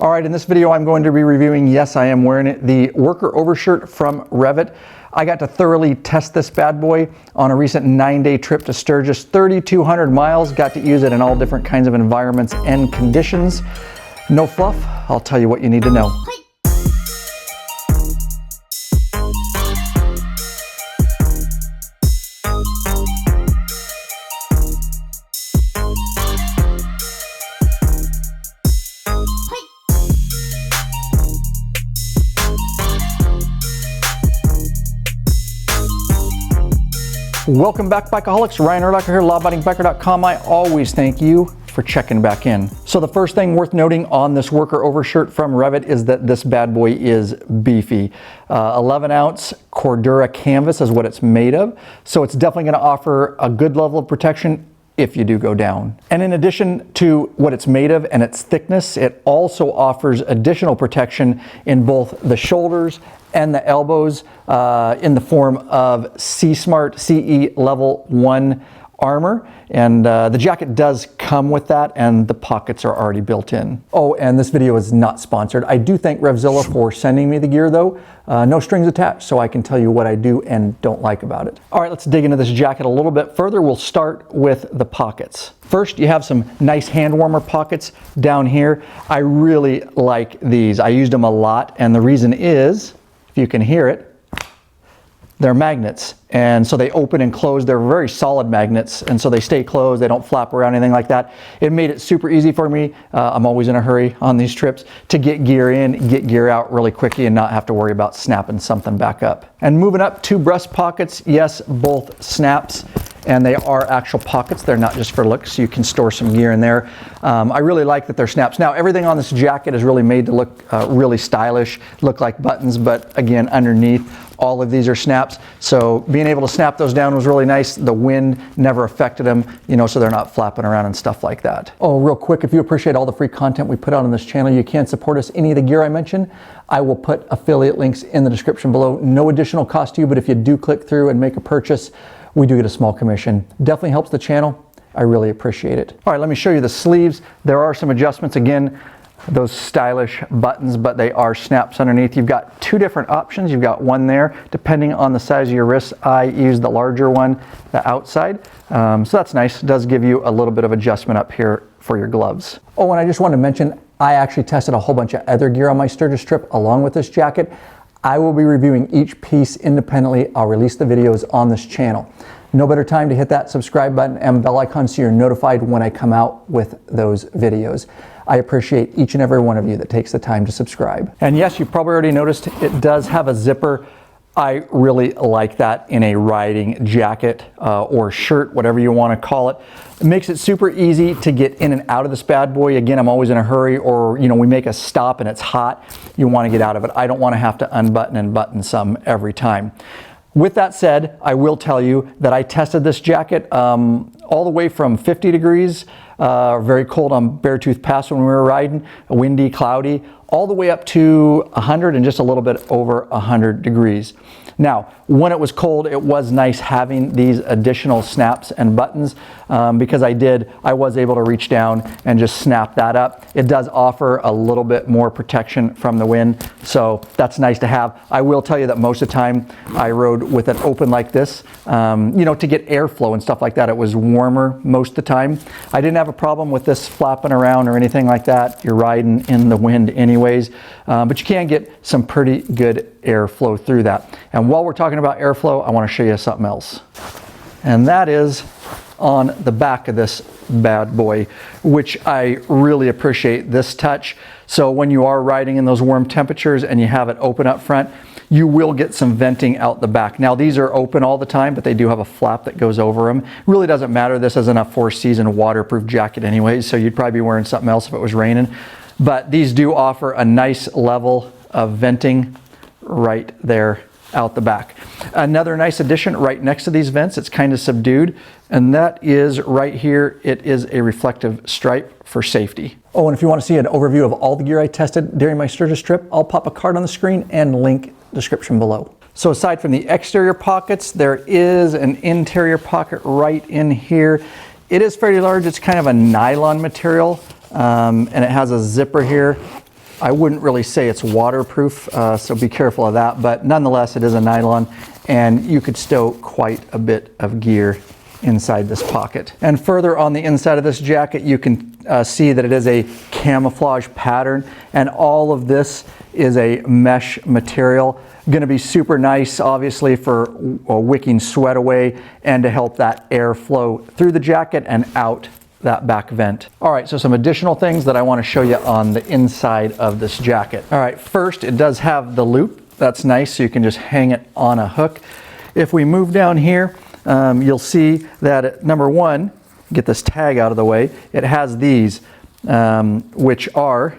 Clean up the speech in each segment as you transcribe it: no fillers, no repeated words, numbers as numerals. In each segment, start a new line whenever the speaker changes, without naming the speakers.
All right, in this video I'm going to be reviewing, yes I am wearing it, the Worker Overshirt from Revit. I got to thoroughly test this bad boy on a recent 9-day trip to Sturgis, 3,200 miles, got to use it in all different kinds of environments and conditions. No fluff, I'll tell you what you need to know. Welcome back, Bikeaholics. Ryan Urlacher here, lawabidingbiker.com. I always thank you for checking back in. So the first thing worth noting on this Worker Overshirt from Revit is that this bad boy is beefy. 11 ounce Cordura canvas is what it's made of. So it's definitely going to offer a good level of protection if you do go down. And in addition to what it's made of and its thickness, it also offers additional protection in both the shoulders and the elbows in the form of CSmart CE Level 1 armor. And the jacket does come with that, and the pockets are already built in. Oh, and this video is not sponsored. I do thank Revzilla for sending me the gear though. No strings attached, so I can tell you what I do and don't like about it. All right, let's dig into this jacket a little bit further. We'll start with the pockets. First, you have some nice hand warmer pockets down here. I really like these. I used them a lot, and the reason is, if you can hear it, they're magnets, and so they open and close. They're very solid magnets, and so they stay closed. They don't flap around, anything like that. It made it super easy for me. I'm always in a hurry on these trips to get gear in, get gear out really quickly, and not have to worry about snapping something back up. And moving up, two breast pockets. Yes, both snaps, and they are actual pockets. They're not just for looks. You can store some gear in there. I really like that they're snaps. Now, everything on this jacket is really made to look really stylish, look like buttons, but again, underneath, all of these are snaps. So being able to snap those down was really nice. The wind never affected them, you know, so they're not flapping around and stuff like that. Oh, real quick, if you appreciate all the free content we put out on this channel, you can support us. Any of the gear I mentioned, I will put affiliate links in the description below. No additional cost to you, but if you do click through and make a purchase, we do get a small commission. Definitely helps the channel. I really appreciate it. All right, let me show you the sleeves. There are some adjustments. Again, those stylish buttons, but they are snaps underneath. You've got two different options. You've got one there, depending on the size of your wrist. I use the larger one, the outside. So that's nice. It does give you a little bit of adjustment up here for your gloves. Oh, and I just wanted to mention, I actually tested a whole bunch of other gear on my Sturgis trip along with this jacket. I will be reviewing each piece independently. I'll release the videos on this channel. No better time to hit that subscribe button and bell icon so you're notified when I come out with those videos. I appreciate each and every one of you that takes the time to subscribe. And yes, you've probably already noticed it does have a zipper. I really like that in a riding jacket or shirt, whatever you want to call it. It makes it super easy to get in and out of this bad boy. Again, I'm always in a hurry, or you know, we make a stop and it's hot. You want to get out of it. I don't want to have to unbutton and button some every time. With that said, I will tell you that I tested this jacket all the way from 50 degrees, very cold on Beartooth Pass when we were riding, windy, cloudy, all the way up to 100 and just a little bit over 100 degrees. Now, when it was cold, it was nice having these additional snaps and buttons because I was able to reach down and just snap that up. It does offer a little bit more protection from the wind, so that's nice to have. I will tell you that most of the time I rode with it open like this, you know, to get airflow and stuff like that. It was warmer most of the time. I didn't have a problem with this flapping around or anything like that. You're riding in the wind anyways, but you can get some pretty good airflow through that. And while we're talking about airflow, I want to show you something else. And that is on the back of this bad boy, which I really appreciate this touch. So when you are riding in those warm temperatures and you have it open up front, you will get some venting out the back. Now these are open all the time, but they do have a flap that goes over them. Really doesn't matter. This isn't a 4-season waterproof jacket anyways, so you'd probably be wearing something else if it was raining. But these do offer a nice level of venting right there out the back. Another nice addition right next to these vents, it's kind of subdued, and that is right here. It is a reflective stripe for safety. Oh, and if you want to see an overview of all the gear I tested during my Sturgis trip, I'll pop a card on the screen and link description below. So aside from the exterior pockets, there is an interior pocket right in here. It is fairly large. It's kind of a nylon material, and it has a zipper here. I wouldn't really say it's waterproof, so be careful of that, but nonetheless it is a nylon, and you could stow quite a bit of gear inside this pocket. And further on the inside of this jacket, you can see that it is a camouflage pattern, and all of this is a mesh material. Going to be super nice, obviously, for wicking sweat away and to help that air flow through the jacket and out that back vent. All right, so some additional things that I want to show you on the inside of this jacket. All right, first, it does have the loop. That's nice, so you can just hang it on a hook. If we move down here, you'll see that number one, get this tag out of the way, it has these, which are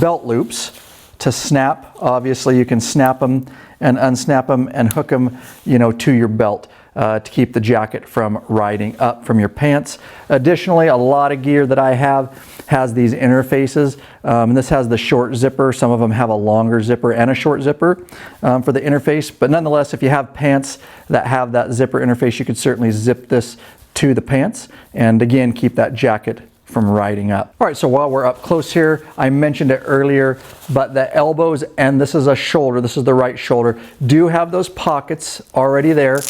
belt loops to snap. Obviously, you can snap them and unsnap them and hook them, to your belt. To keep the jacket from riding up from your pants. Additionally, a lot of gear that I have has these interfaces. And this has the short zipper. Some of them have a longer zipper and a short zipper for the interface. But nonetheless, if you have pants that have that zipper interface, you could certainly zip this to the pants and again keep that jacket from riding up. All right, so while we're up close here, I mentioned it earlier, but the elbows, and this is a shoulder, this is the right shoulder, do have those pockets already there.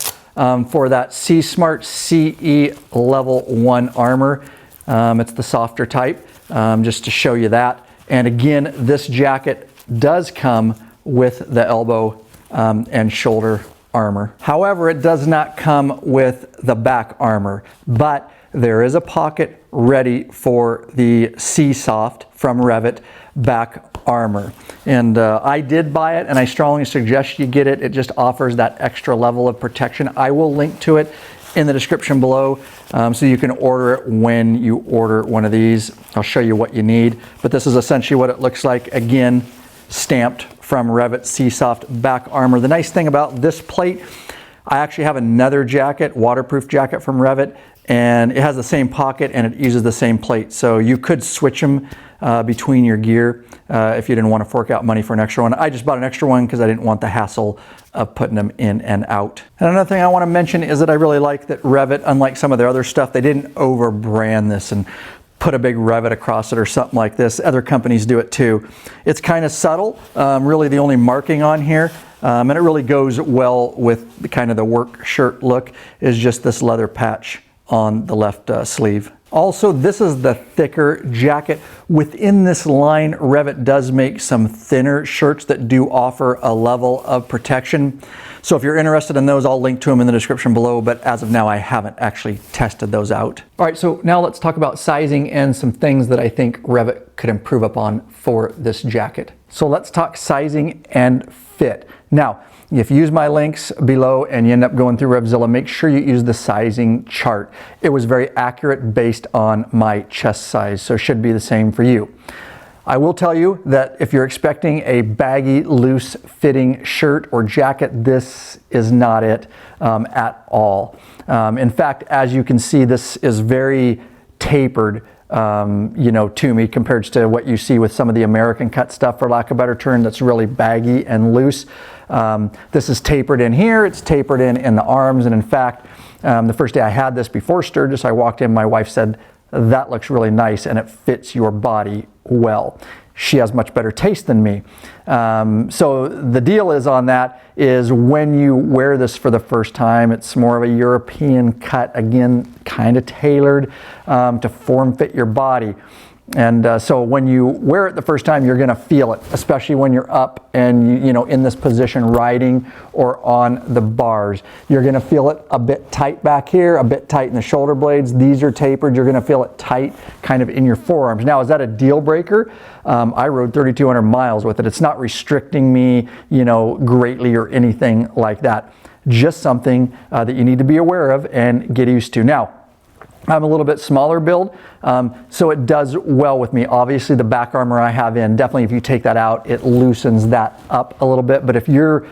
For that C-Smart CE Level 1 armor. It's the softer type, just to show you that. And again, this jacket does come with the elbow and shoulder armor. However, it does not come with the back armor, but there is a pocket ready for the SEESOFT from Revit back armor. And I did buy it, and I strongly suggest you get it. It just offers that extra level of protection. I will link to it in the description below, so you can order it when you order one of these. I'll show you what you need, but this is essentially what it looks like. Again, stamped from Revit SEESOFT back armor. The nice thing about this plate, I actually have another jacket, waterproof jacket from Revit, and it has the same pocket and it uses the same plate. So you could switch them between your gear if you didn't want to fork out money for an extra one. I just bought an extra one because I didn't want the hassle of putting them in and out. And another thing I want to mention is that I really like that Revit, unlike some of their other stuff, they didn't overbrand this and put a big Revit across it or something like this. Other companies do it too. It's kind of subtle, really the only marking on here, and it really goes well with the kind of the work shirt look, is just this leather patch on the left sleeve. Also, this is the thicker jacket. Within this line, Revit does make some thinner shirts that do offer a level of protection. So if you're interested in those, I'll link to them in the description below, but as of now, I haven't actually tested those out. All right, so now let's talk about sizing and some things that I think Revit could improve upon for this jacket. So let's talk sizing and fit. Now, if you use my links below and you end up going through Revzilla, make sure you use the sizing chart. It was very accurate based on my chest size, so it should be the same for you. I will tell you that if you're expecting a baggy, loose fitting shirt or jacket, this is not it at all. In fact, as you can see, this is very tapered to me compared to what you see with some of the American cut stuff, for lack of a better term, that's really baggy and loose. This is tapered in here, it's tapered in the arms, and in fact, the first day I had this before Sturgis, I walked in, my wife said, "That looks really nice and it fits your body well." She has much better taste than me. So the deal is on that is when you wear this for the first time, it's more of a European cut, again, kind of tailored to form fit your body. And so when you wear it the first time, you're gonna feel it, especially when you're up and in this position riding or on the bars. You're gonna feel it a bit tight back here, a bit tight in the shoulder blades. These are tapered. You're gonna feel it tight kind of in your forearms. Now, is that a deal breaker? I rode 3,200 miles with it. It's not restricting me, greatly or anything like that. Just something that you need to be aware of and get used to. Now, I'm a little bit smaller build, so it does well with me. Obviously, the back armor I have in, definitely if you take that out, it loosens that up a little bit. But if you're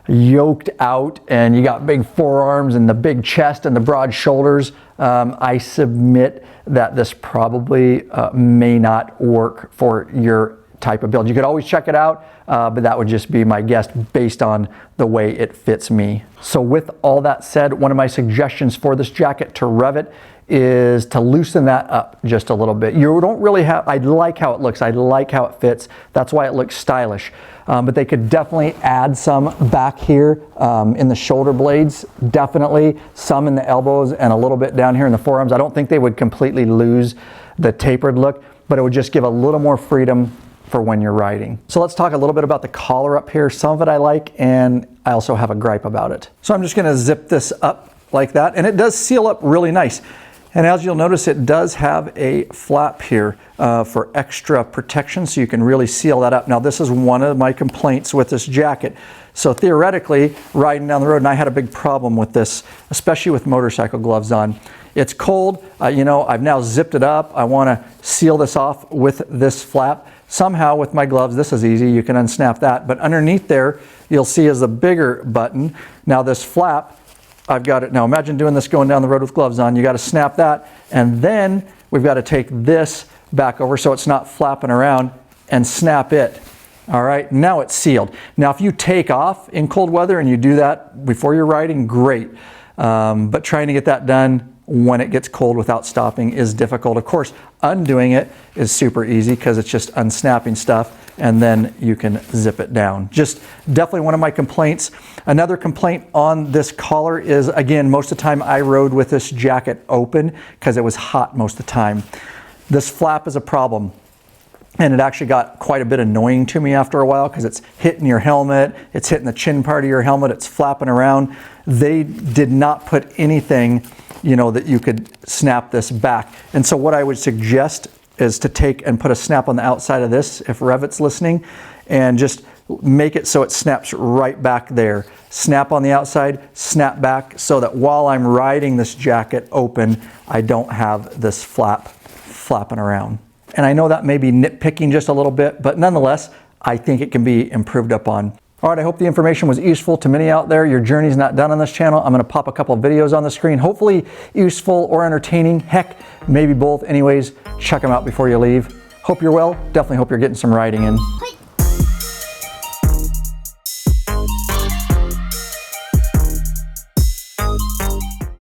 yoked out and you got big forearms and the big chest and the broad shoulders, I submit that this probably may not work for your type of build. You could always check it out, but that would just be my guess based on the way it fits me. So with all that said, one of my suggestions for this jacket to Revit is to loosen that up just a little bit. You don't really have, I like how it looks, I like how it fits, that's why it looks stylish. But they could definitely add some back here in the shoulder blades, definitely, some in the elbows and a little bit down here in the forearms. I don't think they would completely lose the tapered look, but it would just give a little more freedom for when you're riding. So let's talk a little bit about the collar up here. Some of it I like, and I also have a gripe about it. So I'm just gonna zip this up like that, and it does seal up really nice. And as you'll notice, it does have a flap here for extra protection, so you can really seal that up. Now, this is one of my complaints with this jacket. So theoretically, riding down the road, and I had a big problem with this, especially with motorcycle gloves on. It's cold, you know, I've now zipped it up. I wanna seal this off with this flap. Somehow with my gloves, this is easy, you can unsnap that. But underneath there, you'll see is the bigger button. Now this flap, I've got it. Now imagine doing this going down the road with gloves on. You got to snap that, and then we've got to take this back over so it's not flapping around and snap it. All right, now it's sealed. Now if you take off in cold weather and you do that before you're riding, great. But trying to get that done when it gets cold without stopping is difficult. Of course, undoing it is super easy because it's just unsnapping stuff, and then you can zip it down. Just definitely one of my complaints. Another complaint on this collar is, again, most of the time I rode with this jacket open because it was hot most of the time. This flap is a problem. And it actually got quite a bit annoying to me after a while because it's hitting your helmet, it's hitting the chin part of your helmet, it's flapping around. They did not put anything, you know, that you could snap this back. And so what I would suggest is to take and put a snap on the outside of this, if Revit's listening, and just make it so it snaps right back there. Snap on the outside, snap back, so that while I'm riding this jacket open, I don't have this flap flapping around. And I know that may be nitpicking just a little bit, but nonetheless, I think it can be improved upon. All right, I hope the information was useful to many out there. Your journey's not done on this channel. I'm gonna pop a couple of videos on the screen, hopefully useful or entertaining. Heck, maybe both. Anyways, check them out before you leave. Hope you're well. Definitely hope you're getting some riding in.